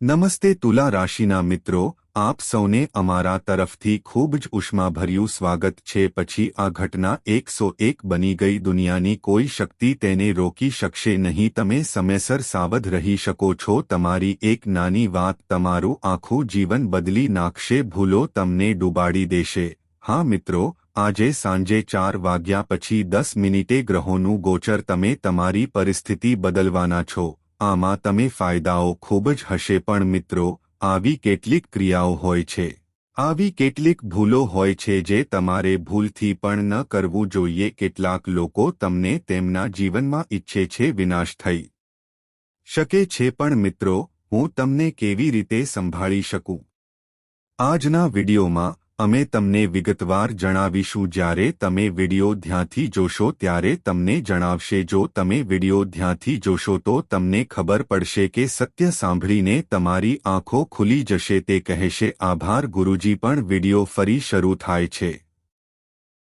નમસ્તે તુલા રાશિના મિત્રો, આપ સૌને અમારા તરફથી ખૂબ જ ઉષ્માભર્યું સ્વાગત છે। પછી આ ઘટના 101 બની ગઈ। દુનિયાની કોઈ શક્તિ તેને રોકી શકશે નહીં। તમે સમયસર સાવધ રહી શકો છો। તમારી એક નાની વાત તમારું આખું જીવન બદલી નાખશે। ભૂલો તમને ડૂબાડી દેશે। હા મિત્રો, આજે સાંજે 4 વાગ્યા પછી 10 મિનિટે ગ્રહોનું ગોચર તમે તમારી પરિસ્થિતિ બદલવાના છો। આમાં તમે ફાયદાઓ ખૂબ જ હશે, પણ મિત્રો, આવી કેટલીક ક્રિયાઓ હોય છે, આવી કેટલીક ભૂલો હોય છે જે તમારે ભૂલથી પણ ન કરવું જોઈએ। કેટલાક લોકો તમને તેમના જીવનમાં ઈચ્છે છે વિનાશ થઈ શકે છે, પણ મિત્રો, હું તમને કેવી રીતે સંભાળી શકું? આજના વિડીયોમાં અમે તમને વિગતવાર જણાવીશું। જ્યારે તમે વિડીયો ધ્યાનથી જોશો ત્યારે તમને જણાવશે। જો તમે વિડીયો ધ્યાનથી જોશો તો તમને ખબર પડશે કે સત્ય સાંભળીને તમારી આંખો ખુલી જશે। તે કહેશે, આભાર ગુરુજી। પણ વિડીયો ફરી શરૂ થાય છે।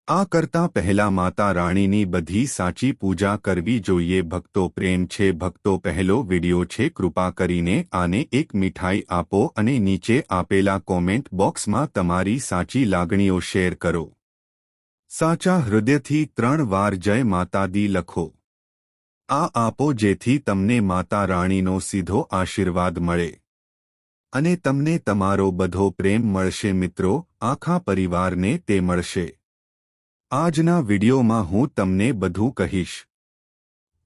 આ કરતાં પહેલા માતા રાણીની બધી સાચી પૂજા કરવી જોઈએ। ભક્તો, પ્રેમ છે ભક્તો, પહેલો વિડીયો છે। કૃપા કરીને આને એક મીઠાઈ આપો અને નીચે આપેલા કોમેન્ટ બોક્સમાં તમારી સાચી લાગણીઓ શેર કરો। સાચા હૃદયથી 3 વાર જય માતા દી લખો। આ આપો જેથી તમને માતા રાણીનો સીધો આશીર્વાદ મળે અને તમને તમારો બધો પ્રેમ મળશે। મિત્રો, આખા પરિવારને તે મળશે। આજના વિડીયોમાં હું તમને બધું કહીશ।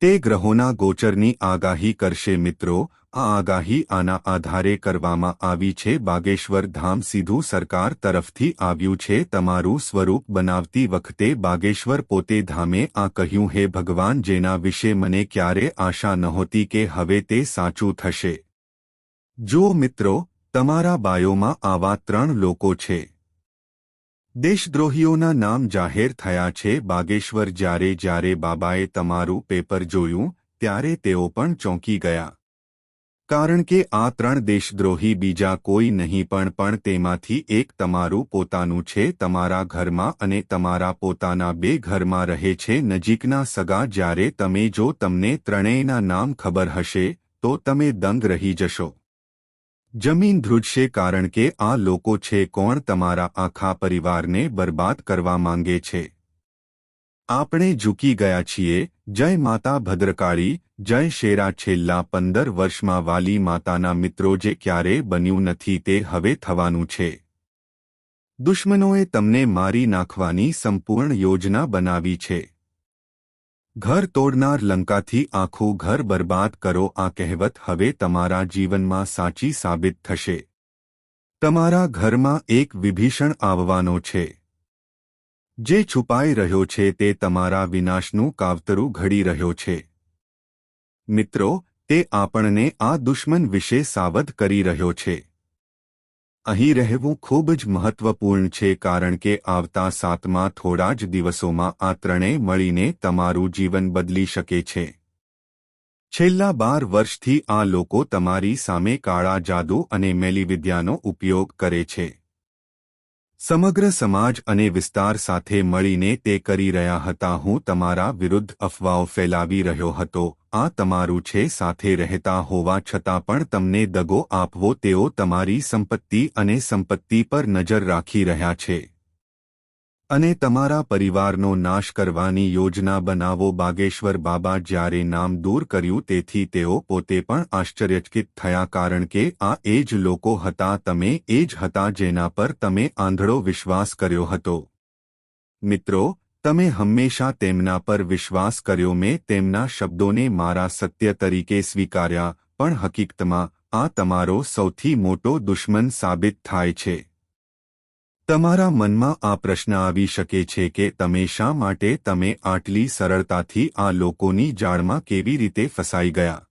તે ગ્રહોના ગોચરની આગાહી કરશે। મિત્રો, આ આગાહી આના આધારે કરવામાં આવી છે। બાગેશ્વર ધામ સીધું સરકાર તરફથી આવ્યું છે। તમારું સ્વરૂપ બનાવતી વખતે બાગેશ્વર પોતે ધામે આ કહ્યું, હે ભગવાન, જેના વિશે મને ક્યારે આશા નહોતી કે હવે તે સાચું થશે। જો મિત્રો, તમારા બાયોમાં આવા 3 લોકો છે। દેશદ્રોહીઓના નામ જાહેર થયા છે। બાગેશ્વર, જ્યારે બાબાએ તમારું પેપર જોયું ત્યારે તેઓ પણ ચોંકી ગયા, કારણ કે આ 3 દેશદ્રોહી બીજા કોઈ નહીં પણ તેમાંથી એક તમારું પોતાનું છે। તમારા ઘરમાં અને તમારા પોતાના 2 ઘરમાં રહે છે નજીકના સગા। જ્યારે તમે જો તમને ત્રણેયના નામ ખબર હશે તો તમે દંગ રહી જશો। જમીન ધ્રુજશે, કારણ કે આ લોકો છે કોણ? તમારા આખા પરિવારને બરબાદ કરવા માંગે છે। આપણે ઝૂકી ગયા છીએ। જય માતા ભદ્રકાળી, જય શેરા। છેલ્લા 15 વર્ષમાં વાલી માતાના મિત્રો જે ક્યારેય બન્યું નથી તે હવે થવાનું છે। દુશ્મનોએ તમને મારી નાખવાની સંપૂર્ણ યોજના બનાવી છે। ઘર તોડનાર લંકાથી આખું ઘર બરબાદ કરો, આ કહેવત હવે તમારા જીવનમાં સાચી સાબિત થશે। તમારા ઘરમાં એક વિભીષણ આવવાનો છે જે છુપાઈ રહ્યો છે। તે તમારા વિનાશનું કાવતરું ઘડી રહ્યો છે। મિત્રો, તે આપણને આ દુશ્મન વિશે સાવધ કરી રહ્યો છે। અહીં રહેવું ખૂબ જ મહત્વપૂર્ણ છે, કારણ કે આવતા 7મા થોડા જ દિવસોમાં આ ત્રણેય મળીને તમારું જીવન બદલી શકે છે। છેલ્લા 12 વર્ષથી આ લોકો તમારી સામે કાળા જાદુ અને મેલીવિદ્યાનો ઉપયોગ કરે છે। સમગ્ર સમાજ અને વિસ્તાર સાથે મળીને તે કરી રહ્યા હતા। હું તમારા વિરુદ્ધ અફવાઓ ફેલાવી રહ્યો હતો। આ તમારું છે। સાથે રહેતા હોવા છતાં પણ તમને દગો આપવો। તેઓ તમારી સંપત્તિ અને સંપત્તિ પર નજર રાખી રહ્યા છે અને તમારા પરિવારનો નાશ કરવાની યોજના બનાવો। બાગેશ્વર બાબા જ્યારે નામ દૂર કર્યું તેથી તેઓ પોતે પણ આશ્ચર્યચકિત થયા, કારણ કે આ એ જ લોકો હતા, તમે એ જ હતા જેના પર તમે આંધળો વિશ્વાસ કર્યો હતો। મિત્રો, તમે હંમેશા તેમના પર વિશ્વાસ કર્યો। મેં તેમના શબ્દોને મારા સત્ય તરીકે સ્વીકાર્યા, પણ હકીકતમાં આ તમારો સૌથી મોટો દુશ્મન સાબિત થાય છે। તમારા મનમાં આ પ્રશ્ન આવી શકે છે કે તમે શા માટે તમે આટલી સરળતાથી આ લોકોની જાળમાં કેવી રીતે ફસાઈ ગયા?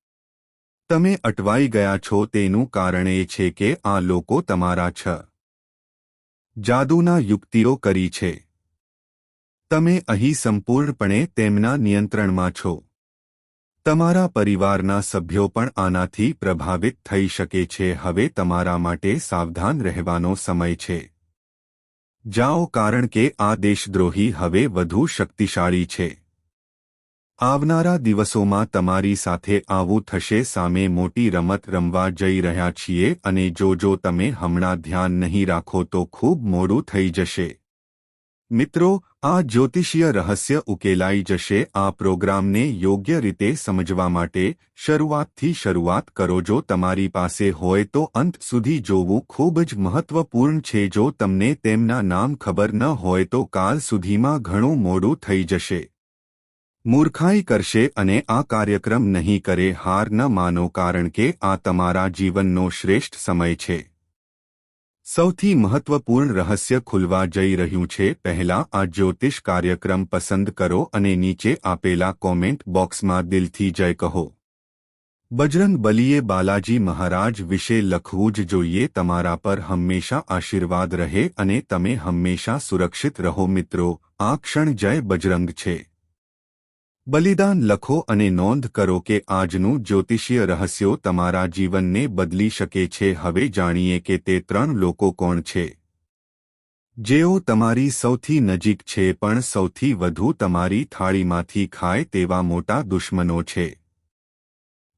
તમે અટવાઈ ગયા છો તેનું કારણ એ છે કે આ લોકો તમારા જાદુના યુક્તિઓ કરી છે। તમે અહીં સંપૂર્ણપણે તેમના નિયંત્રણમાં છો। તમારા પરિવારના સભ્યો પણ આનાથી પ્રભાવિત થઈ શકે છે। હવે તમારા માટે સાવધાન રહેવાનો સમય છે। જાઓ, કારણ કે આ દેશદ્રોહી હવે વધુ શક્તિશાળી છે। આવનારા દિવસોમાં તમારી સાથે આવું થશે. સામે મોટી રમત રમવા જઈ રહ્યા છીએ અને જો તમે હમણાં ધ્યાન નહીં રાખો તો ખૂબ મોડું થઈ જશે. મિત્રો, આ જ્યોતિષીય રહસ્ય ઉકેલાઈ જશે. આ પ્રોગ્રામને યોગ્ય રીતે સમજવા માટે શરૂઆતથી શરૂઆત કરો. જો તમારી પાસે હોય તો અંત સુધી જોવું ખૂબ જ મહત્વપૂર્ણ છે. જો તમને તેમના નામ ખબર ન હોય તો કાલ સુધીમાં ઘણું મોડું થઈ જશે. મૂર્ખાઈ કરશે અને આ કાર્યક્રમ નહીં કરે. હાર ન માનો, કારણ કે આ તમારા જીવનનો શ્રેષ્ઠ સમય છે. સૌથી મહત્વપૂર્ણ રહસ્ય ખુલવા જઈ રહ્યું છે. પહેલા આ જ્યોતિષ કાર્યક્રમ પસંદ કરો અને નીચે આપેલા કોમેન્ટ બોક્સમાં દિલથી જય કહો. બજરંગ બલીએ બાલાજી મહારાજ વિશે લખવું જ જોઈએ. તમારા પર હંમેશા આશીર્વાદ રહે અને તમે હંમેશા સુરક્ષિત રહો. મિત્રો, આ ક્ષણ જય બજરંગ છે. બલિદાન લખો અને નોંધ કરો કે આજનું જ્યોતિષીય રહસ્યો તમારા જીવનને બદલી શકે છે. હવે જાણીએ કે તે 3 લોકો કોણ છે જેઓ તમારી સૌથી નજીક છે પણ સૌથી વધુ તમારી થાળીમાંથી ખાય તેવા મોટા દુશ્મનો છે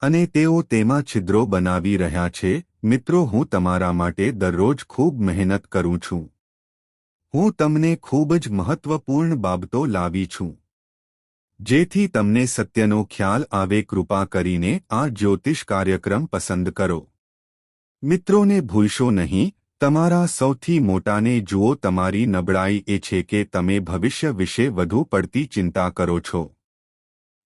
અને તેઓ તેમાં છિદ્રો બનાવી રહ્યા છે. મિત્રો, હું તમારા માટે દરરોજ ખૂબ મહેનત કરું છું. હું તમને ખૂબ જ મહત્વપૂર્ણ બાબતો લાવી છું જેથી તમને સત્યનો ખ્યાલ આવે. કૃપા કરીને આ જ્યોતિષ કાર્યક્રમ પસંદ કરો. મિત્રોને ભૂલશો નહીં. તમારા સૌથી મોટાને જુઓ. તમારી નબળાઈ એ છે કે તમે ભવિષ્ય વિશે વધુ પડતી ચિંતા કરો છો.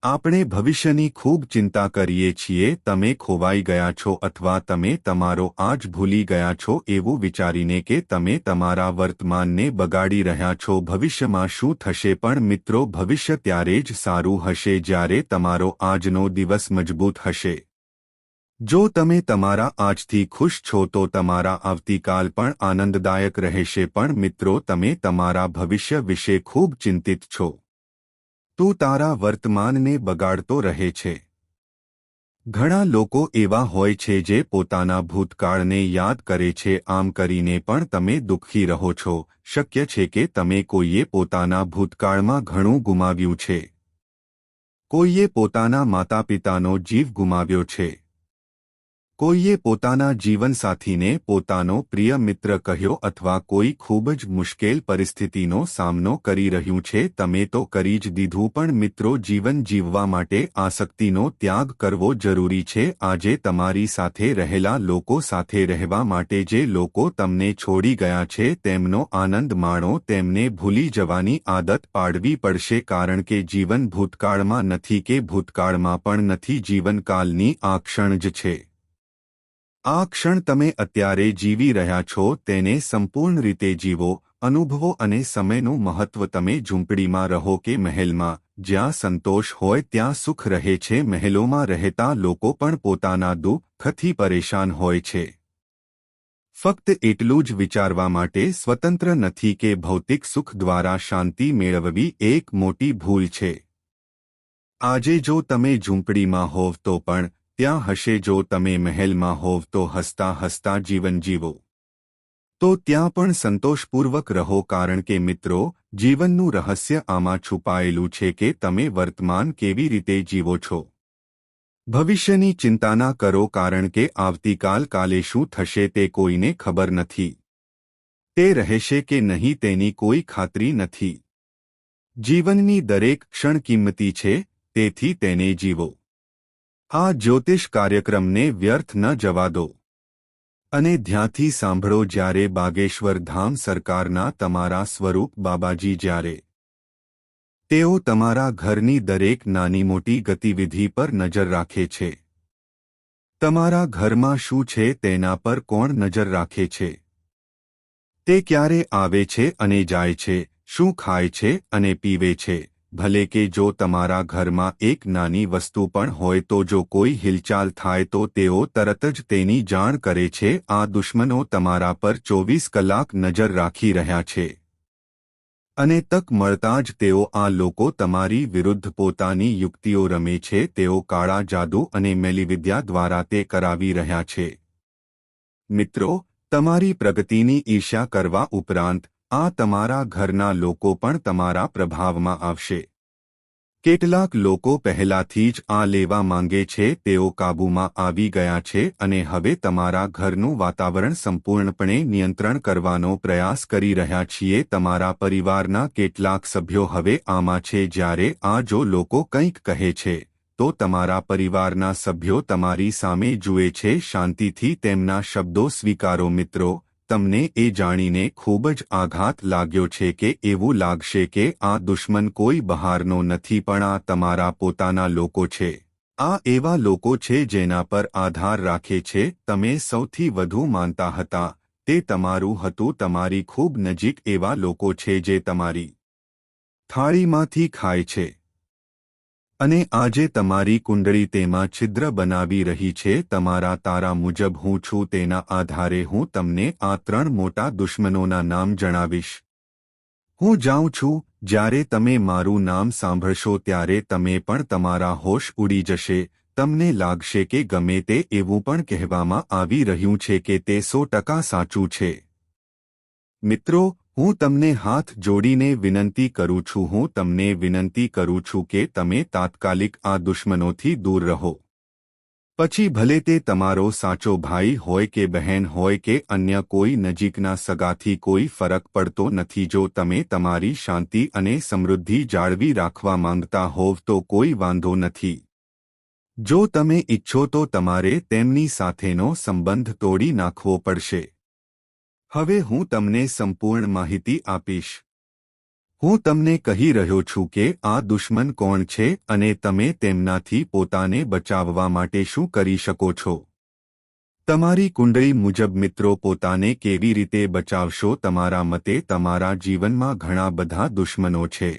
આપણે ભવિષ્યની ખૂબ ચિંતા કરીએ છીએ. તમે ખોવાઈ ગયા છો અથવા તમે તમારો આજ ભૂલી ગયા છો એવું વિચારીને કે તમે તમારા વર્તમાનને બગાડી રહ્યા છો. ભવિષ્યમાં શું થશે? પણ મિત્રો, ભવિષ્ય ત્યારે જ સારું હશે જ્યારે તમારો આજનો દિવસ મજબૂત હશે. જો તમે તમારા આજથી ખુશ છો તો તમારા આવતીકાલ પણ આનંદદાયક રહેશે. પણ મિત્રો, તમે તમારા ભવિષ્ય વિશે ખૂબ ચિંતિત છો. તું તારા વર્તમાનને બગાડતો રહે છે. ઘણા લોકો એવા હોય છે જે પોતાના ભૂતકાળને યાદ કરે છે. આમ કરીને પણ તમે દુઃખી રહો છો. શક્ય છે કે તમે કોઈએ પોતાના ભૂતકાળમાં ઘણું ગુમાવ્યું છે. કોઈએ પોતાના માતાપિતાનો જીવ ગુમાવ્યો છે. કોઈએ પોતાના જીવનસાથીને પોતાનો પ્રિય મિત્ર કહ્યો અથવા કોઈ ખૂબ જ મુશ્કેલ પરિસ્થિતિનો સામનો કરી રહ્યું છે. તમે તો કરી જ દીધું. પણ મિત્રો, જીવન જીવવા માટે આસક્તિનો ત્યાગ કરવો જરૂરી છે. આજે તમારી સાથે રહેલા લોકો સાથે રહેવા માટે જે લોકો તમને છોડી ગયા છે તેમનો આનંદ માણો. તેમને ભૂલી જવાની આદત પાડવી પડશે, કારણ કે જીવન ભૂતકાળમાં નથી કે ભૂતકાળમાં પણ નથી. જીવનકાલની આ ક્ષણ જ છે. આ ક્ષણ તમે અત્યારે જીવી રહ્યા છો તેને સંપૂર્ણ રીતે જીવો, અનુભવો અને સમયનું મહત્વ. તમે ઝૂંપડીમાં રહો કે મહેલમાં, જ્યાં સંતોષ હોય ત્યાં સુખ રહે છે. મહેલોમાં રહેતા લોકો પણ પોતાના દુઃખથી પરેશાન હોય છે. ફક્ત એટલું જ વિચારવા માટે સ્વતંત્ર નથી કે ભૌતિક સુખ દ્વારા શાંતિ મેળવવી એક મોટી ભૂલ છે. આજે જો તમે ઝૂંપડીમાં હોવ તો પણ ત્યાં હશે. જો તમે મહેલમાં હોવ તો હસતા હસતા જીવન જીવો. તો ત્યાં પણ સંતોષપૂર્વક રહો, કારણ કે મિત્રો, જીવનનું રહસ્ય આમાં છુપાયેલું છે કે તમે વર્તમાન કેવી રીતે જીવો છો. ભવિષ્યની ચિંતા ના કરો, કારણ કે આવતીકાલ કાલે શું થશે તે કોઈને ખબર નથી. તે રહેશે કે નહીં તેની કોઈ ખાતરી નથી. જીવનની દરેક ક્ષણ કિંમતી છે, તેથી તેને જીવો. આ જ્યોતિષ કાર્યક્રમને વ્યર્થ ન જવા દો અને ધ્યાનથી સાંભળો. જ્યારે બાગેશ્વર ધામ સરકારના તમારા સ્વરૂપ બાબાજી, જ્યારે તેઓ તમારા ઘરની દરેક નાની મોટી ગતિવિધિ પર નજર રાખે છે. તમારા ઘરમાં શું છે તેના પર કોણ નજર રાખે છે? તે ક્યારે આવે છે અને જાય છે? શું ખાય છે અને પીવે છે? ભલે કે જો તમારા ઘરમાં એક નાની વસ્તુ પણ હોય તો જો કોઈ હિલચાલ થાય તો તેઓ તરત જ તેની જાણ કરે છે. આ દુશ્મનો તમારા પર 24 કલાક નજર રાખી રહ્યા છે અને તક મળતા જ તેઓ આ લોકો તમારી વિરુદ્ધ પોતાની યુક્તિઓ રમે છે. તેઓ કાળા જાદુ અને મેલીવિદ્યા દ્વારા તે કરાવી રહ્યા છે. મિત્રો, તમારી પ્રગતિની ઈર્ષ્યા કરવા ઉપરાંત આ તમારા ઘરના લોકો પણ તમારા પ્રભાવમાં આવશે. કેટલાક લોકો પહેલાથી જ આ લેવા માંગે છે, તેઓ કાબૂમાં આવી ગયા છે અને હવે તમારા ઘરનું વાતાવરણ સંપૂર્ણપણે નિયંત્રણ કરવાનો પ્રયાસ કરી રહ્યા છીએ. તમારા પરિવારના કેટલાક સભ્યો હવે આમાં છે. જ્યારે આ જો લોકો કંઈક કહે છે તો તમારા પરિવારના સભ્યો તમારી સામે જુએ છે. શાંતિથી તેમના શબ્દો સ્વીકારો. મિત્રો, તમને એ જાણીને ખૂબ જ આઘાત લાગ્યો છે કે એવું લાગશે કે આ દુશ્મન કોઈ બહારનો નથી પણ આ તમારા પોતાના લોકો છે. આ એવા લોકો છે જેના પર આધાર રાખે છે. તમે સૌથી વધુ માનતા હતા તે તમારું હતું. તમારી ખૂબ નજીક એવા લોકો છે જે તમારી થાળીમાંથી ખાય છે અને આજે તમારી કુંડળી તેમાં છિદ્ર બનાવી રહી છે. તમારા તારા મુજબ હું છું, તેના આધારે હું તમને આ 3 મોટા દુશ્મનોના નામ જણાવીશ. હું જાઉં છું. જ્યારે તમે મારું નામ સાંભળશો ત્યારે તમે પણ તમારા હોશ ઉડી જશે. તમને લાગશે કે ગમે તે એવું પણ કહેવામાં આવી રહ્યું છે કે તે 100% સાચું છે. મિત્રો, હું તમને હાથ જોડીને વિનંતી કરું છું. હું તમને વિનંતી કરું છું કે તમે તાત્કાલિક આ દુશ્મનોથી દૂર રહો. પછી ભલે તે તમારો સાચો ભાઈ હોય કે બહેન હોય કે અન્ય કોઈ નજીકના સગાથી કોઈ ફરક પડતો નથી. જો તમે તમારી શાંતિ અને સમૃદ્ધિ જાળવી રાખવા માંગતા હોવ તો કોઈ વાંધો નથી. જો તમે ઈચ્છો તો તમારે તેમની સાથેનો સંબંધ તોડી નાખવો પડશે. હવે હું તમને સંપૂર્ણ માહિતી આપીશ. હું તમને કહી રહ્યો છું કે આ દુશ્મન કોણ છે અને તમે તેમનાથી પોતાને બચાવવા માટે શું કરી શકો છો. તમારી કુંડળી મુજબ મિત્રો, પોતાને કેવી રીતે બચાવશો? તમારા મતે તમારા જીવનમાં ઘણા બધા દુશ્મનો છે.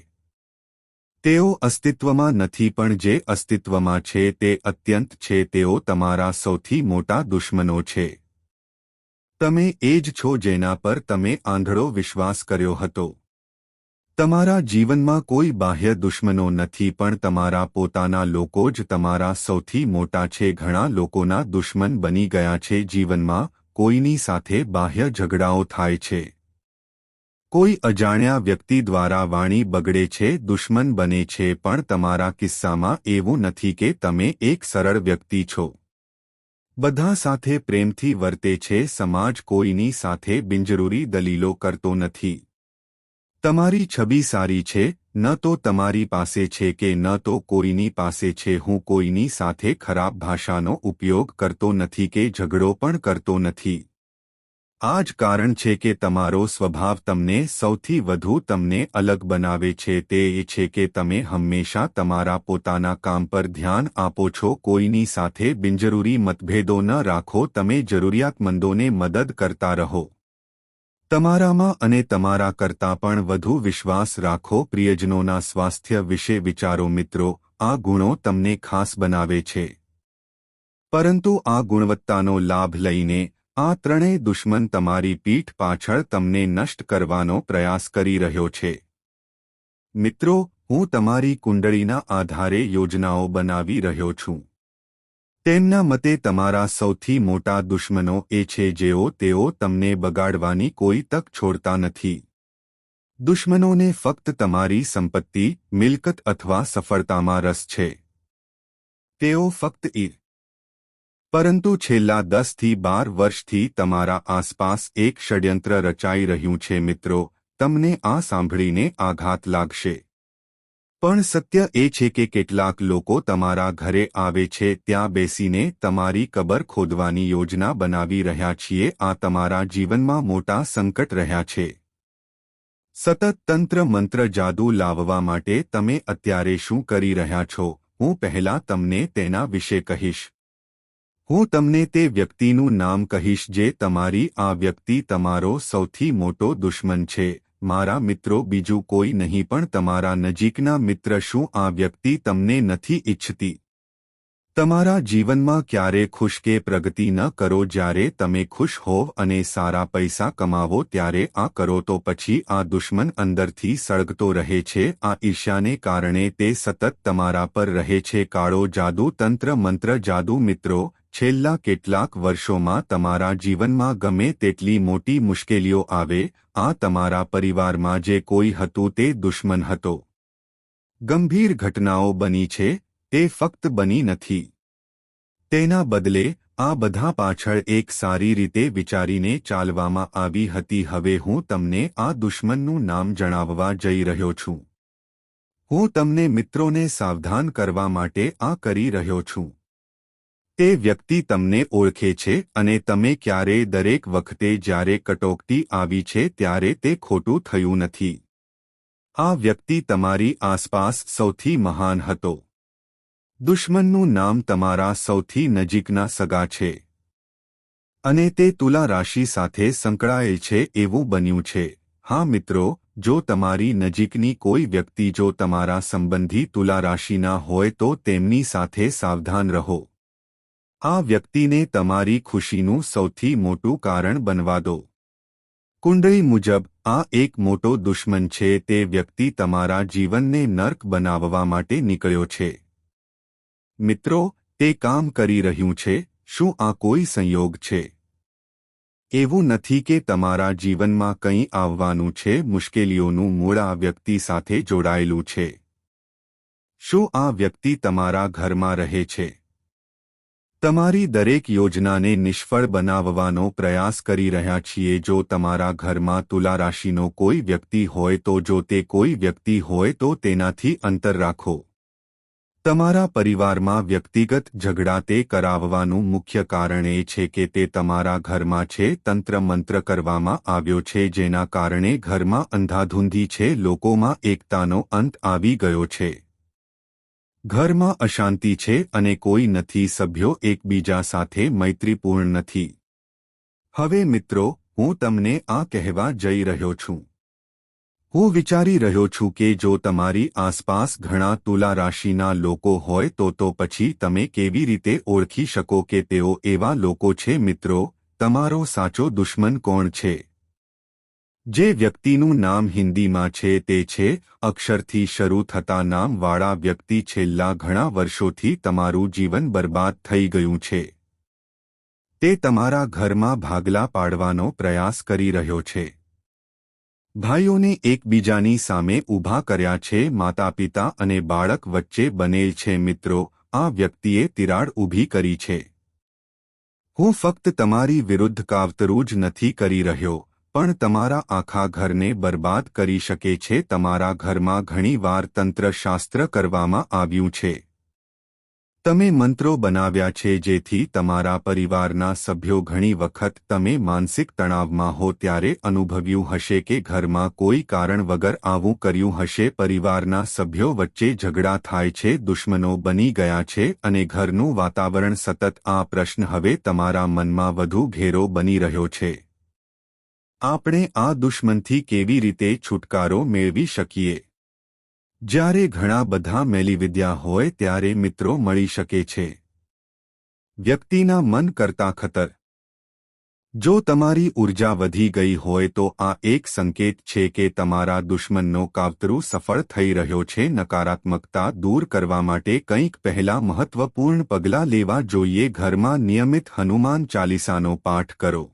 તેઓ અસ્તિત્વમાં નથી પણ જે અસ્તિત્વમાં છે તે અત્યંત છે. તેઓ તમારા સૌથી મોટા દુશ્મનો છે. તમે એ જ છો જેના પર તમે આંધળો વિશ્વાસ કર્યો હતો. તમારા જીવનમાં કોઈ બાહ્ય દુશ્મનો નથી પણ તમારા પોતાના લોકો જ તમારા સૌથી મોટા છે. ઘણા લોકોના દુશ્મન બની ગયા છે. જીવનમાં કોઈની સાથે બાહ્ય ઝઘડાઓ થાય છે. કોઈ અજાણ્યા વ્યક્તિ દ્વારા વાણી બગડે છે, દુશ્મન બને છે. પણ તમારા કિસ્સામાં એવું નથી કે તમે એક સરળ વ્યક્તિ છો. બધા સાથે પ્રેમથી વર્તે છે. સમાજ કોઈની સાથે બિનજરૂરી દલીલો કરતો નથી. તમારી છબી સારી છે, ન તો તમારી પાસે છે કે ન તો કોઈની પાસે છે. હું કોઈની સાથે ખરાબ ભાષાનો ઉપયોગ કરતો નથી કે ઝઘડો પણ કરતો નથી. આ જ કારણ છે કે તમારો સ્વભાવ તમને સૌથી વધુ તમને અલગ બનાવે છે. તે એ છે કે તમે હંમેશા તમારા પોતાના કામ પર ધ્યાન આપો છો. કોઈની સાથે બિનજરૂરી મતભેદો ન રાખો. તમે જરૂરિયાતમંદોને મદદ કરતા રહો. તમારામાં અને તમારા કરતાં પણ વધુ વિશ્વાસ રાખો. પ્રિયજનોના સ્વાસ્થ્ય વિશે વિચારો. મિત્રો, આ ગુણો તમને ખાસ બનાવે છે. પરંતુ આ ગુણવત્તાનો લાભ લઈને આ 3 દુશ્મન તમારી પીઠ પાછળ તમને નષ્ટ કરવાનો પ્રયાસ કરી રહ્યો છે. મિત્રો, હું તમારી કુંડળીના આધારે યોજનાઓ બનાવી રહ્યો છું. તેમના મતે તમારા સૌથી મોટા દુશ્મનો એ છે તેઓ તમને બગાડવાની કોઈ તક છોડતા નથી. દુશ્મનોને ફક્ત તમારી સંપત્તિ, મિલકત અથવા સફળતામાં રસ છે. તેઓ ફક્ત પરંતુ છેલ્લા 10 થી 12 વર્ષથી તમારા આસપાસ એક ષડયંત્ર રચાઈ રહ્યું છે. મિત્રો, તમને આ સાંભળીને આઘાત લાગશે. પણ સત્ય એ છે કે કેટલાક લોકો તમારા ઘરે આવે છે. ત્યાં બેસીને તમારી કબર ખોદવાની યોજના બનાવી રહ્યા છીએ. આ તમારા જીવનમાં મોટા સંકટ રહ્યા છે. સતત તંત્ર મંત્ર જાદુ લાવવા માટે તમે અત્યારે શું કરી રહ્યા છો? હું પહેલા તમને તેના વિશે કહીશ. હું તમને તે વ્યક્તિનું નામ કહીશ જે તમારી આ વ્યક્તિ તમારો સૌથી મોટો દુશ્મન છે. મારા મિત્રો, બીજું કોઈ નહીં પણ તમારા નજીકના મિત્ર. શું આ વ્યક્તિ તમને નથી ઈચ્છતી? તમારા જીવનમાં ક્યારે ખુશ કે પ્રગતિ ન કરો. જ્યારે તમે ખુશ હોવ અને સારા પૈસા કમાવો ત્યારે આ કરો તો પછી આ દુશ્મન અંદરથી સળગતો રહે છે. આ ઈર્ષ્યાને કારણે તે સતત તમારા પર રહે છે. કાળો જાદુ, તંત્ર મંત્ર જાદુ. મિત્રો, છેલ્લા કેટલાક વર્ષોમાં તમારા જીવનમાં ગમે તેટલી મોટી મુશ્કેલીઓ આવે, આ તમારા પરિવારમાં જે કોઈ હતું તે દુશ્મન હતો. ગંભીર ઘટનાઓ બની છે તે ફક્ત બની નથી. તેના બદલે આ બધા પાછળ એક સારી રીતે વિચારીને ચાલવામાં આવી હતી. હવે હું તમને આ દુશ્મનનું નામ જણાવવા જઈ રહ્યો છું. હું તમને મિત્રોને સાવધાન કરવા માટે આ કરી રહ્યો છું. તે વ્યક્તિ તમને ઓળખે છે અને તમે ક્યારેય દરેક વખતે જ્યારે કટોકટી આવી છે ત્યારે તે ખોટું થયું નથી. આ વ્યક્તિ તમારી આસપાસ સૌથી મહાન હતો. દુશ્મનનું નામ તમારા સૌથી નજીકના સગા છે. અને તે તુલા રાશિ સાથે સંકળાયેલ છે એવું બન્યું છે. હા મિત્રો, જો તમારી નજીકની કોઈ વ્યક્તિ જો તમારા સંબંધી તુલા રાશિના હોય તો તેમની સાથે સાવધાન રહો. આ વ્યક્તિને તમારી ખુશીનું સૌથી મોટું કારણ બનવા દો. કુંડળી મુજબ આ એક મોટો દુશ્મન છે. તે વ્યક્તિ તમારા જીવનને નર્ક બનાવવા માટે નીકળ્યો છે. મિત્રો, તે કામ કરી રહ્યું છે. શું આ કોઈ સંયોગ છે? એવું નથી કે તમારા જીવનમાં કંઈ આવવાનું છે. મુશ્કેલીઓનું મૂળ આ વ્યક્તિ સાથે જોડાયેલું છે. શું આ વ્યક્તિ તમારા ઘરમાં રહે છે? તમારી દરેક યોજનાને નિષ્ફળ બનાવવાનો પ્રયાસ કરી રહ્યા છીએ. જો તમારા ઘરમાં તુલા રાશિનો કોઈ વ્યક્તિ હોય તો જો તે કોઈ વ્યક્તિ હોય તો તેનાથી અંતર રાખો. તમારા પરિવારમાં વ્યક્તિગત ઝઘડા તે કરાવવાનું મુખ્ય કારણ એ છે કે તે તમારા ઘરમાં છે. તંત્ર મંત્ર કરવામાં આવ્યો છે જેના કારણે ઘરમાં અંધાધૂંધી છે. લોકોમાં એકતાનો અંત આવી ગયો છે. ઘરમાં અશાંતિ છે અને કોઈ નથી. સભ્યો એકબીજા સાથે મૈત્રીપૂર્ણ નથી. હવે મિત્રો, હું તમને આ કહેવા જઈ રહ્યો છું. હું વિચારી રહ્યો છું કે જો તમારી આસપાસ ઘણા તુલા રાશિના લોકો હોય તો પછી તમે કેવી રીતે ઓળખી શકો કે તેઓ એવા લોકો છે? મિત્રો, તમારો સાચો દુશ્મન કોણ છે? જે વ્યક્તિનું નામ હિન્દીમાં છે તે છે અક્ષરથી શરૂ થતા નામવાળા વ્યક્તિ. છેલ્લા ઘણા વર્ષોથી તમારું જીવન બરબાદ થઈ ગયું છે. તે તમારા ઘરમાં ભાગલા પાડવાનો પ્રયાસ કરી રહ્યો છે. ભાઈઓને એકબીજાની સામે ઊભા કર્યા છે. માતાપિતા અને બાળક વચ્ચે બનેલ છે. મિત્રો, આ વ્યક્તિએ તિરાડ ઊભી કરી છે. હું ફક્ત તમારી વિરુદ્ધ કાવતરું જ નથી કરી રહ્યો, પણ તમારા આખા ઘરને બરબાદ કરી શકે છે. તમારા ઘરમાં ઘણીવાર તંત્રશાસ્ત્ર કરવામાં આવ્યું છે. તમે મંત્રો બનાવ્યા છે જેથી તમારા પરિવારના સભ્યો ઘણી વખત તમે માનસિક તણાવમાં હો ત્યારે અનુભવ્યું હશે કે ઘરમાં કોઈ કારણ વગર આવું કર્યું હશે. પરિવારના સભ્યો વચ્ચે ઝઘડા થાય છે, દુશ્મનો બની ગયા છે અને ઘરનું વાતાવરણ સતત આ પ્રશ્ન હવે તમારા મનમાં વધુ ઘેરો બની રહ્યો છે. આપણે આ દુશ્મનથી કેવી રીતે છુટકારો મેળવી શકીએ? જ્યારે ઘણા બધા મેલીવિદ્યા હોય ત્યારે મિત્રો મળી શકે છે. વ્યક્તિના મન કરતા ખતર. જો તમારી ઊર્જા વધી ગઈ હોય તો આ એક સંકેત છે કે તમારા દુશ્મનનો કાવતરું સફળ થઈ રહ્યો છે. નકારાત્મકતા દૂર કરવા માટે કંઈક પહેલા મહત્વપૂર્ણ પગલાં લેવા જોઈએ. ઘરમાં નિયમિત હનુમાન ચાલીસાનો પાઠ કરો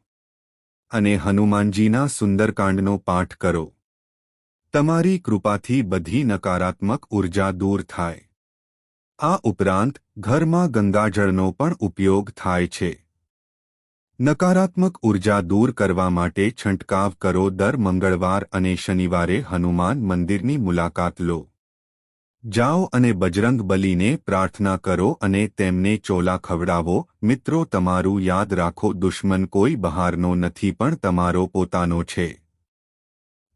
અને હનુમાનજીના સુંદરકાંડનો પાઠ કરો. તમારી કૃપાથી બધી નકારાત્મક ઊર્જા દૂર થાય. આ ઉપરાંત ઘરમાં ગંગાજળનો પણ ઉપયોગ થાય છે. નકારાત્મક ઊર્જા દૂર કરવા માટે છંટકાવ કરો. દર મંગળવાર અને શનિવારે હનુમાન મંદિરની મુલાકાત લો. જાઓ અને બજરંગ બલીને પ્રાર્થના કરો અને તેમને ચોલા ખવડાવો. મિત્રો, તમારું યાદ રાખો, દુશ્મન કોઈ બહારનો નથી પણ તમારો પોતાનો છે.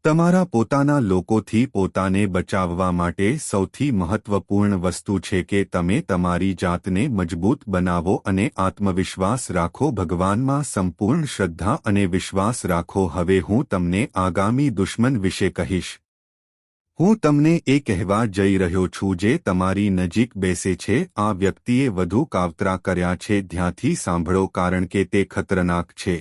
તમારા પોતાના લોકોથી પોતાને બચાવવા માટે સૌથી મહત્વપૂર્ણ વસ્તુ છે કે તમે તમારી જાતને મજબૂત બનાવો અને આત્મવિશ્વાસ રાખો. ભગવાનમાં સંપૂર્ણ શ્રદ્ધા અને વિશ્વાસ રાખો. હવે હું તમને આગામી દુશ્મન વિશે કહીશ. હું તમને એ કહેવા જઈ રહ્યો છું જે તમારી નજીક બેસે છે. આ વ્યક્તિએ વધુ કાવતરા કર્યા છે. ધ્યાનથી સાંભળો કારણ કે તે ખતરનાક છે.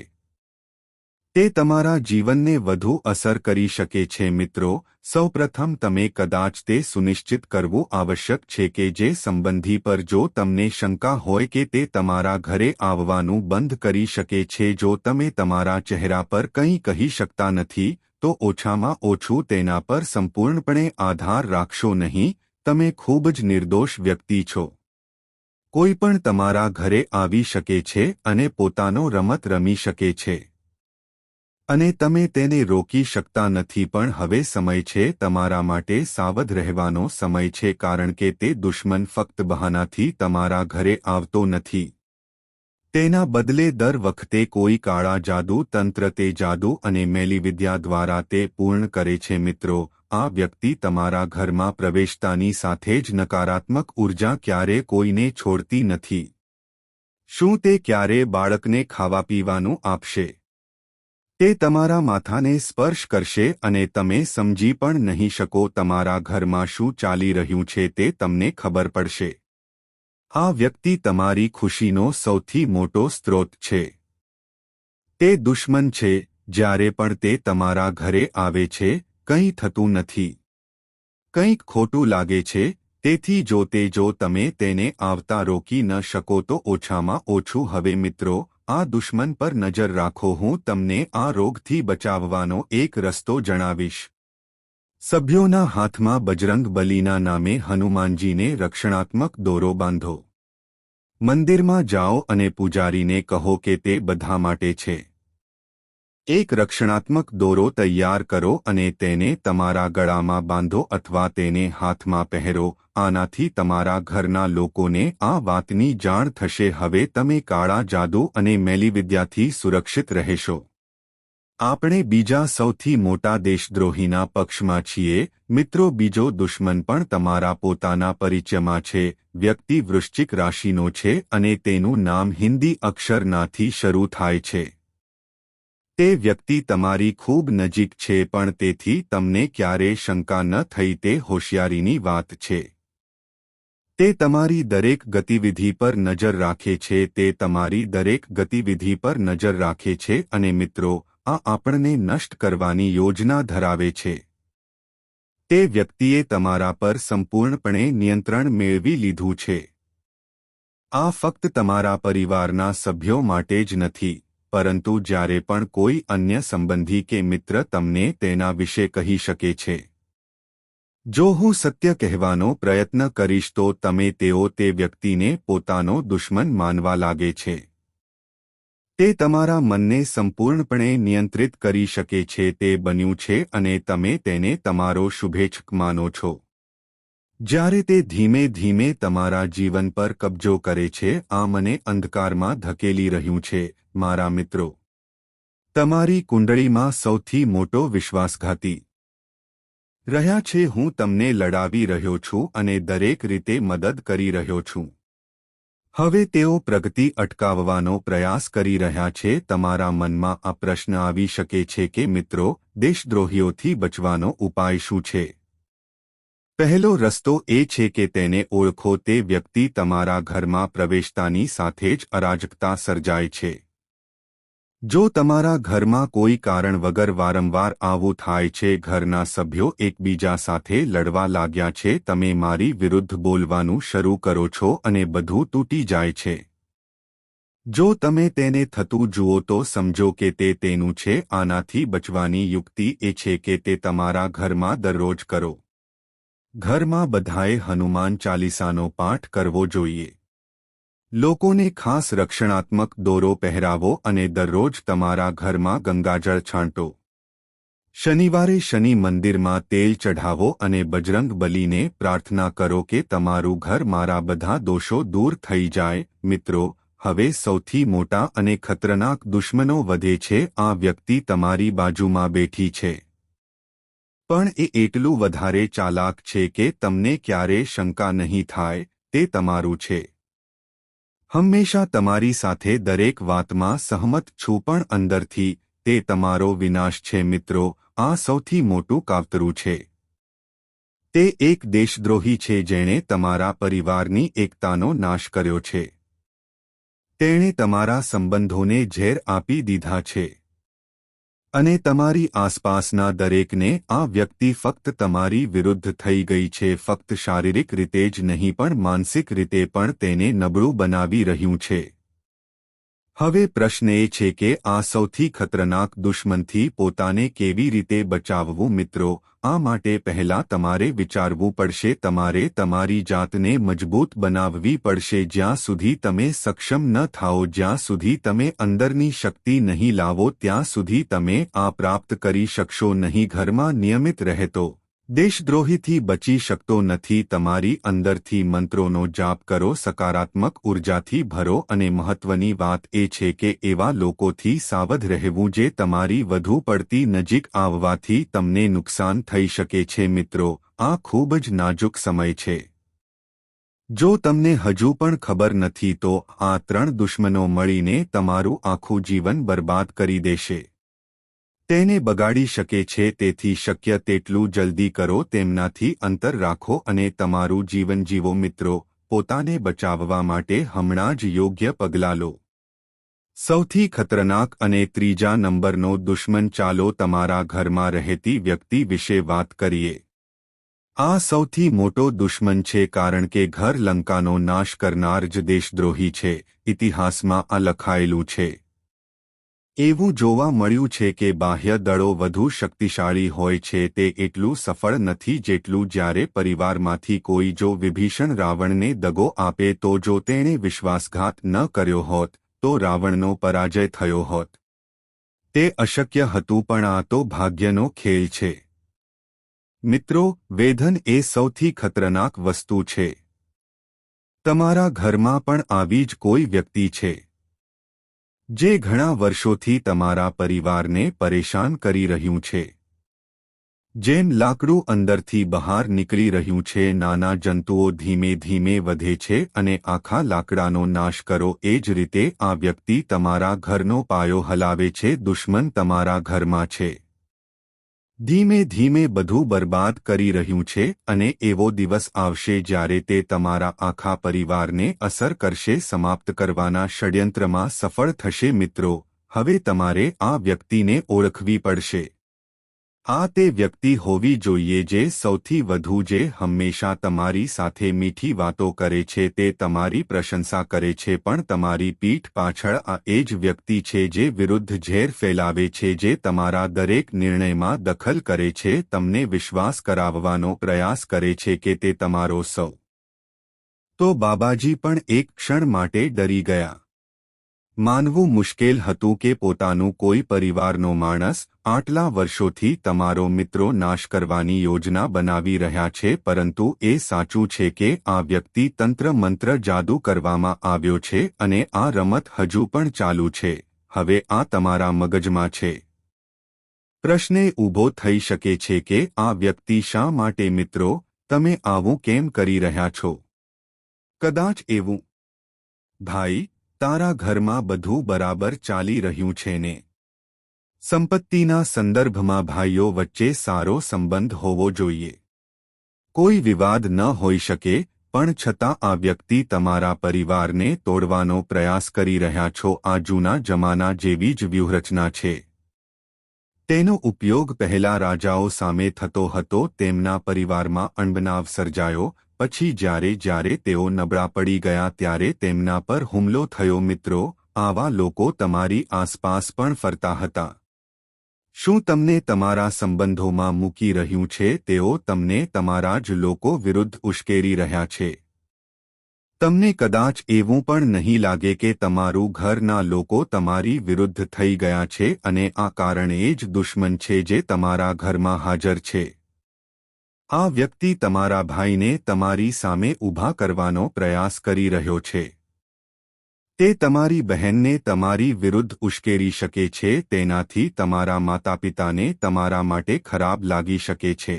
તે તમારા જીવનને વધુ અસર કરી શકે છે. મિત્રો, સૌપ્રથમ તમે કદાચ તે સુનિશ્ચિત કરવું આવશ્યક છે કે જે સંબંધી પર જો તમને શંકા હોય કે તે તમારા ઘરે આવવાનું બંધ કરી શકે છે. જો તમે તમારા ચહેરા પર કંઈ કહી શકતા નથી તો ઓછામાં ઓછું તેના પર સંપૂર્ણપણે આધાર રાખશો નહીં. તમે ખૂબ જ નિર્દોષ વ્યક્તિ છો. કોઈ પણ તમારા ઘરે આવી શકે છે અને પોતાનો રમત રમી શકે છે અને તમે તેને રોકી શકતા નથી. પણ હવે સમય છે તમારા માટે સાવધ રહેવાનો સમય છે, કારણ કે તે દુશ્મન ફક્ત બહાનાથી તમારા ઘરે આવતો નથી. તેના બદલે દર વખતે કોઈ કાળા જાદુ તંત્ર, તે જાદુ અને મેલી વિદ્યા દ્વારા તે પૂર્ણ કરે છે. મિત્રો, આ વ્યક્તિ તમારા ઘરમાં પ્રવેશતાની સાથે જ નકારાત્મક ઉર્જા ક્યારે કોઈને છોડતી નથી. શું તે ક્યારે બાળકને ખાવા પીવાનું આપશે? તે તમારા માથાને સ્પર્શ કરશે અને તમે સમજી પણ નહીં શકો તમારા ઘરમાં શું ચાલી રહ્યું છે તે તમને ખબર પડશે. આ વ્યક્તિ તમારી ખુશીનો સૌથી મોટો સ્ત્રોત છે. તે દુશ્મન છે. જ્યારે પણ તે તમારા ઘરે આવે છે, કંઈ થતું નથી. કંઈક ખોટું લાગે છે. તેથી જો તમે તેને આવતા રોકી ન શકો તો ઓછામાં ઓછું હવે મિત્રો, આ દુશ્મન પર નજર રાખો. હું તમને આ રોગથી બચાવવાનો એક રસ્તો જણાવીશ. સભ્યોના હાથમાં બજરંગ બલીના નામે હનુમાનજીને રક્ષણાત્મક દોરો બાંધો. મંદિરમાં જાઓ અને પૂજારીને કહો કે તે બધા માટે છે. એક રક્ષણાત્મક દોરો તૈયાર કરો અને તેને તમારા ગળામાં બાંધો અથવા તેને હાથમાં પહેરો. આનાથી તમારા ઘરના લોકોને આ વાતની જાણ થશે. હવે તમે કાળા જાદુ અને મેલી વિદ્યાથી સુરક્ષિત રહેશો. આપણે બીજા સૌથી મોટા દેશદ્રોહીના પક્ષમાં છીએ. મિત્રો, બીજો દુશ્મન પણ તમારા પોતાના પરિચયમાં છે. વ્યક્તિ વૃશ્ચિક રાશિનો છે અને તેનું નામ હિન્દી અક્ષર નાથી શરૂ થાય છે. તે વ્યક્તિ તમારી ખૂબ નજીક છે, પણ તેથી તમને ક્યારેય શંકા ન થઈ તે હોશિયારીની વાત છે. તે તમારી દરેક ગતિવિધિ પર નજર રાખે છે. તે તમારી દરેક ગતિવિધિ પર નજર રાખે છે અને મિત્રો, આ આપણને નષ્ટ કરવાની યોજના ધરાવે છે. તે વ્યક્તિએ તમારા પર સંપૂર્ણપણે નિયંત્રણ મેળવી લીધું છે. આ ફક્ત તમારા પરિવારના સભ્યો માટે જ નથી, પરંતુ જ્યારે પણ કોઈ અન્ય સંબંધી કે મિત્ર તમને તેના વિશે કહી શકે છે. જો હું સત્ય કહેવાનો પ્રયત્ન કરીશ તો તેઓ તે વ્યક્તિને પોતાનો દુશ્મન માનવા લાગે છે. તે તમારા મનને સંપૂર્ણપણે નિયંત્રિત કરી શકે છે. તે બન્યું છે અને તમે તેને તમારો શુભેચ્છક માનો છો. જ્યારે તે ધીમે ધીમે તમારા જીવન પર કબજો કરે છે, આ મને અંધકારમાં ધકેલી રહ્યું છે. મારા મિત્રો, તમારી કુંડળીમાં સૌથી મોટો વિશ્વાસઘાતી રહ્યા છે. હું તમને લડાવી રહ્યો છું અને દરેક રીતે મદદ કરી રહ્યો છું. હવે તેઓ પ્રગતિ અટકાવવાનો પ્રયાસ કરી રહ્યા છે. તમારા મનમાં આ પ્રશ્ન આવી શકે છે કે મિત્રો, દેશદ્રોહીઓથી બચવાનો ઉપાય શું છે? પહેલો રસ્તો એ છે કે તેને ઓળખો. તે વ્યક્તિ તમારા ઘરમાં પ્રવેશતાની સાથે જ અરાજકતા સર્જાય છે. જો તમારા ઘરમાં કોઈ કારણ વગર વારંવાર આવું થાય છે, ઘરના સભ્યો એકબીજા સાથે લડવા લાગ્યા છે, તમે મારી વિરુદ્ધ બોલવાનું શરૂ કરો છો અને બધું તૂટી જાય છે. જો તમે તેને થતું જુઓ તો સમજો કે તે તેનું છે. આનાથી બચવાની યુક્તિ એ છે કે તે તમારા ઘરમાં દરરોજ કરો. ઘરમાં બધાએ હનુમાન ચાલીસાનો પાઠ કરવો જોઈએ. લોકોને ખાસ રક્ષણાત્મક દોરો પહેરાવો અને દરરોજ તમારા ઘરમાં ગંગાજળ છાંટો. શનિવારે શનિ મંદિરમાં તેલ ચઢાવો અને બજરંગ બલીને પ્રાર્થના કરો કે તમારું ઘર મારા બધા દોષો દૂર થઈ જાય. મિત્રો, હવે સૌથી મોટા અને ખતરનાક દુશ્મનો વધે છે. આ વ્યક્તિ તમારી બાજુમાં બેઠી છે, પણ એ એટલું વધારે ચાલાક છે કે તમને ક્યારેય શંકા નહીં થાય. તે તમારું છે. હંમેશા તમારી સાથે દરેક વાતમાં સહમત છું, પણ અંદરથી તે તમારો વિનાશ છે. મિત્રો, આ સૌથી મોટું કાવતરું છે. તે એક દેશદ્રોહી છે જેણે તમારા પરિવારની એકતાનો નાશ કર્યો છે. તેણે તમારા સંબંધોને ઝેર આપી દીધા છે. અને તમારી આસપાસના દરેકને આ વ્યક્તિ ફક્ત તમારી વિરુદ્ધ થઈ ગઈ છે. ફક્ત શારીરિક રીતે જ નહીં પણ માનસિક રીતે પણ તેને નબળું બનાવી રહ્યું છે. હવે પ્રશ્ન એ છે કે આ સૌથી ખતરનાક દુશ્મનથી પોતાને કેવી રીતે બચાવવું મિત્રો? આ માટે પહેલા તમારે વિચારવું પડશે, તમારે તમારી જાતને મજબૂત બનાવવી પડશે. જ્યાં સુધી તમે સક્ષમ ન થાઓ, જ્યાં સુધી તમે અંદરની શક્તિ નહીં લાવો, ત્યાં સુધી તમે આ પ્રાપ્ત કરી શકશો નહીં. ઘરમાં નિયમિત રહેતો દેશદ્રોહીથી બચી શકતો નથી. તમારી અંદરથી મંત્રોનો જાપ કરો, સકારાત્મક ઉર્જાથી ભરો અને મહત્વની વાત એ છે કે એવા લોકોથી સાવધ રહેવું જે તમારી વધુ પડતી નજીક આવવાથી તમને નુકસાન થઈ શકે છે. મિત્રો, આ ખૂબ જ નાજુક સમય છે. જો તમને હજુ પણ ખબર નથી તો આ 3 દુશ્મનો મળીને તમારું આખું જીવન બરબાદ કરી દેશે. તેને બગાડી શકે છે. તેથી શક્ય તેટલું જલ્દી કરો, તેમનાથી અંતર રાખો અને તમારું જીવન જીવો. મિત્રો, પોતાને બચાવવા માટે હમણાં જ યોગ્ય પગલાં લો. સૌથી ખતરનાક અને ત્રીજા નંબરનો દુશ્મન. ચાલો તમારા ઘરમાં રહેતી વ્યક્તિ વિશે વાત કરીએ. આ સૌથી મોટો દુશ્મન છે કારણ કે ઘર લંકાનો નાશ કરનાર જ દેશદ્રોહી છે. ઇતિહાસમાં આ લખાયેલું છે. એવું જોવા મળ્યું છે કે બાહ્ય દળો વધુ શક્તિશાળી હોય છે. તે એટલું સફળ નથી જેટલું જ્યારે પરિવારમાંથી કોઈ જો વિભીષણ રાવણને દગો આપે તો જો તેણે વિશ્વાસઘાત ન કર્યો હોત તો રાવણનો પરાજય થયો હોત. તે અશક્ય હતું, પણ આ તો ભાગ્યનો ખેલ છે. મિત્રો, વેધન એ સૌથી ખતરનાક વસ્તુ છે. તમારા ઘરમાં પણ આવી જ કોઈ વ્યક્તિ છે જે ઘણા વર્ષોથી તમારા પરિવારને પરેશાન કરી રહ્યું છે. જેમ લાકડું અંદરથી બહાર નીકળી રહ્યું છે, નાના જંતુઓ ધીમે ધીમે વધે છે અને આખા લાકડાનો નાશ કરો. એ જ રીતે આ વ્યક્તિ તમારા ઘરનો પાયો હલાવે છે. દુશ્મન તમારા ઘરમાં છે, ધીમે ધીમે બધું બરબાદ કરી રહ્યું છે અને એવો દિવસ આવશે જ્યારે તે તમારા આખા પરિવારને અસર કરશે, સમાપ્ત કરવાના ષડયંત્રમાં સફળ થશે. મિત્રો, હવે તમારે આ વ્યક્તિને ઓળખવી પડશે. આ તે વ્યક્તિ હોવી જોઈએ જે સૌથી વધુ, જે હંમેશા તમારી સાથે મીઠી વાતો કરે છે, તે તમારી પ્રશંસા કરે છે, પણ તમારી પીઠ પાછળ આ એ જ વ્યક્તિ છે જે વિરુદ્ધ ઝેર ફેલાવે છે, જે તમારા દરેક નિર્ણયમાં દખલ કરે છે, તમને વિશ્વાસ કરાવવાનો પ્રયાસ કરે છે કે તે તમારો સૌ. તો બાબાજી પણ એક ક્ષણ માટે ડરી ગયા. માનવું મુશ્કેલ હતું કે પોતાનું કોઈ પરિવારનો માણસ આટલા વર્ષોથી તમારો મિત્રો નાશ કરવાની યોજના બનાવી રહ્યા છે. પરંતુ એ સાચું છે કે આ વ્યક્તિ તંત્ર મંત્ર જાદુ કરવામાં આવ્યો છે અને આ રમત હજુ પણ ચાલુ છે. હવે આ તમારા મગજમાં છે. પ્રશ્ન ઊભો થઈ શકે છે કે આ વ્યક્તિ શા માટે? મિત્રો, તમે આવું કેમ કરી રહ્યા છો? કદાચ એવું, ભાઈ, તારા ઘરમાં બધું બરાબર ચાલી રહ્યું છે ને? સંપત્તિના સંદર્ભમાં ભાઈઓ વચ્ચે સારો સંબંધ હોવો જોઈએ. કોઈ વિવાદ ન હોઈ શકે, પણ છતાં આ વ્યક્તિ તમારા પરિવારને તોડવાનો પ્રયાસ કરી રહ્યા છો. આ જૂના જમાના જેવી જ વ્યૂહરચના છે. તેનો ઉપયોગ પહેલા રાજાઓ સામે થતો હતો. તેમના પરિવારમાં અણબનાવ સર્જાયો, પછી જ્યારે તેઓ નબળા પડી ગયા ત્યારે તેમના પર હુમલો થયો. મિત્રો, આવા લોકો તમારી આસપાસ પણ ફરતા હતા. શું તમને તમારા સંબંધોમાં મૂકી રહ્યું છે? તેઓ તમને તમારા જ લોકો વિરુદ્ધ ઉશ્કેરી રહ્યા છે. તમને કદાચ એવું પણ નહીં લાગે કે તમારું ઘરના લોકો તમારી વિરુદ્ધ થઈ ગયા છે અને આ કારણ એ જ દુશ્મન છે જે તમારા ઘરમાં હાજર છે. આ વ્યક્તિ તમારા ભાઈને તમારી સામે ઊભા કરવાનો પ્રયાસ કરી રહ્યો છે. તે તમારી બહેનને તમારી વિરુદ્ધ ઉશ્કેરી શકે છે. તેનાથી તમારા માતાપિતાને તમારા માટે ખરાબ લાગી શકે છે.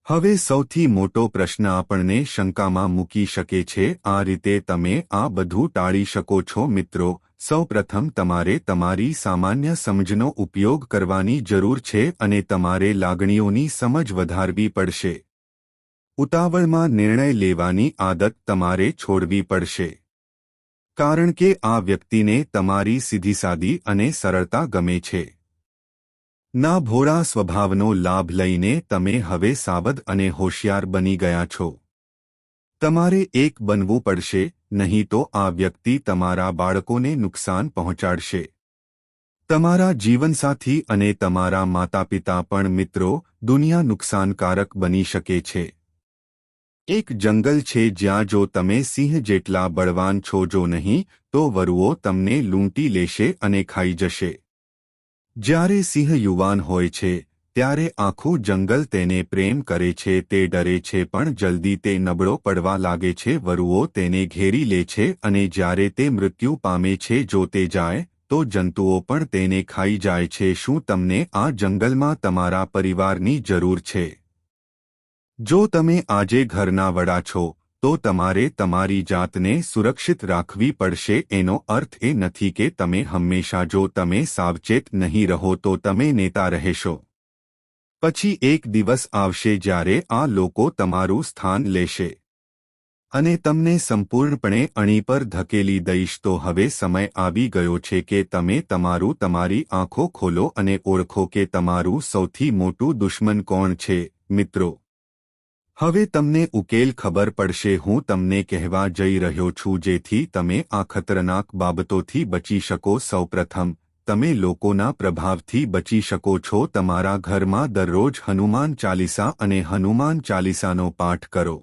હવે સૌથી મોટો પ્રશ્ન આપણને શંકામાં મૂકી શકે છે, આ રીતે તમે આ બધું ટાળી શકો છો? મિત્રો, સૌપ્રથમ તમારે તમારી સામાન્ય સમજનો ઉપયોગ કરવાની જરૂર છે અને તમારે લાગણીઓની સમજ વધારવી પડશે. ઉતાવળમાં નિર્ણય લેવાની આદત તમારે છોડવી પડશે. કારણ કે આ વ્યક્તિને તમારી સીધીસાદી અને સરળતા ગમે છે. ના ભોળા સ્વભાવનો લાભ લઈને તમે હવે સાવધ અને હોશિયાર બની ગયા છો. તમારે એક બનવું પડશે, નહીં તો આ વ્યક્તિ તમારા બાળકોને નુકસાન પહોંચાડશે. તમારા જીવનસાથી અને તમારા માતાપિતા પણ મિત્રો દુનિયા નુકસાનકારક બની શકે છે. એક જંગલ છે જ્યાં જો તમે સિંહ જેટલા બળવાન છો જો નહીં તો વરુઓ તમને લૂંટી લેશે અને ખાઈ જશે. જ્યારે સિંહ યુવાન હોય છે ત્યારે આખું જંગલ તેને પ્રેમ કરે છે, તે ડરે છે પણ જલ્દી તે નબળો પડવા લાગે છે. વરુઓ તેને ઘેરી લે છે અને જ્યારે તે મૃત્યુ પામે છે જો તે જાય તો જંતુઓ પણ તેને ખાઈ જાય છે. શું તમને આ જંગલમાં તમારા પરિવારની જરૂર છે? જો તમે આજે ઘરના વડા છો તો તમારે તમારી જાતને સુરક્ષિત રાખવી પડશે. એનો અર્થ એ નથી કે તમે હંમેશા જો તમે સાવચેત નહીં રહો તો તમે નેતા રહેશો. પછી એક દિવસ આવશે જ્યારે આ લોકો તમારું સ્થાન લેશે અને તમને સંપૂર્ણપણે અણી પર ધકેલી દઈશ. તો હવે સમય આવી ગયો છે કે તમે તમારી આંખો ખોલો અને ઓળખો કે તમારું સૌથી મોટું દુશ્મન કોણ છે. મિત્રો, હવે તમને ઉકેલ ખબર પડશે. હું તમને કહેવા જઈ રહ્યો છું જેથી તમે આ ખતરનાક બાબતોથી બચી શકો. સૌપ્રથમ, તમે લોકોના પ્રભાવથી બચી શકો છો. તમારા ઘરમાં દરરોજ હનુમાન ચાલીસા અને હનુમાન ચાલીસાનો પાઠ કરો.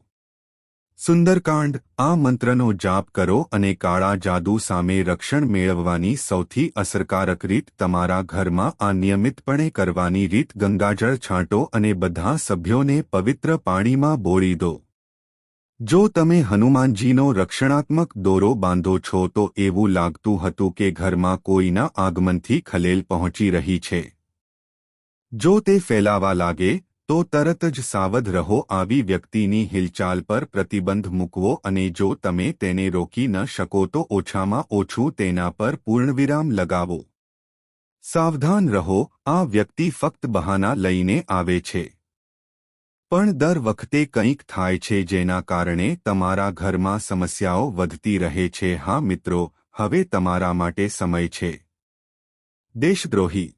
સુંદરકાંડ, આ મંત્રનો જાપ કરો અને કાળા જાદુ સામે રક્ષણ મેળવવાની સૌથી અસરકારક રીત તમારા ઘરમાં આ નિયમિતપણે કરવાની રીત. ગંગાજળ છાંટો અને બધા સભ્યોને પવિત્ર પાણીમાં બોળી દો. જો તમે હનુમાનજીનો રક્ષણાત્મક દોરો બાંધો છો તો એવું લાગતું હતું કે ઘરમાં કોઈના આગમનથી ખલેલ પહોંચી રહી છે. જો તે ફેલાવા લાગે તો તરત જ સાવધ રહો. આવી વ્યક્તિની હિલચાલ પર પ્રતિબંધ મૂકવો અને જો તમે તેને રોકી ન શકો તો ઓછામાં ઓછું તેના પર પૂર્ણવિરામ લગાવો. સાવધાન રહો, આ વ્યક્તિ ફક્ત બહાના લઈને આવે છે પણ દર વખતે કંઈક થાય છે જેના કારણે તમારા ઘરમાં સમસ્યાઓ વધતી રહે છે. હા મિત્રો, હવે તમારા માટે સમય છે. દેશદ્રોહી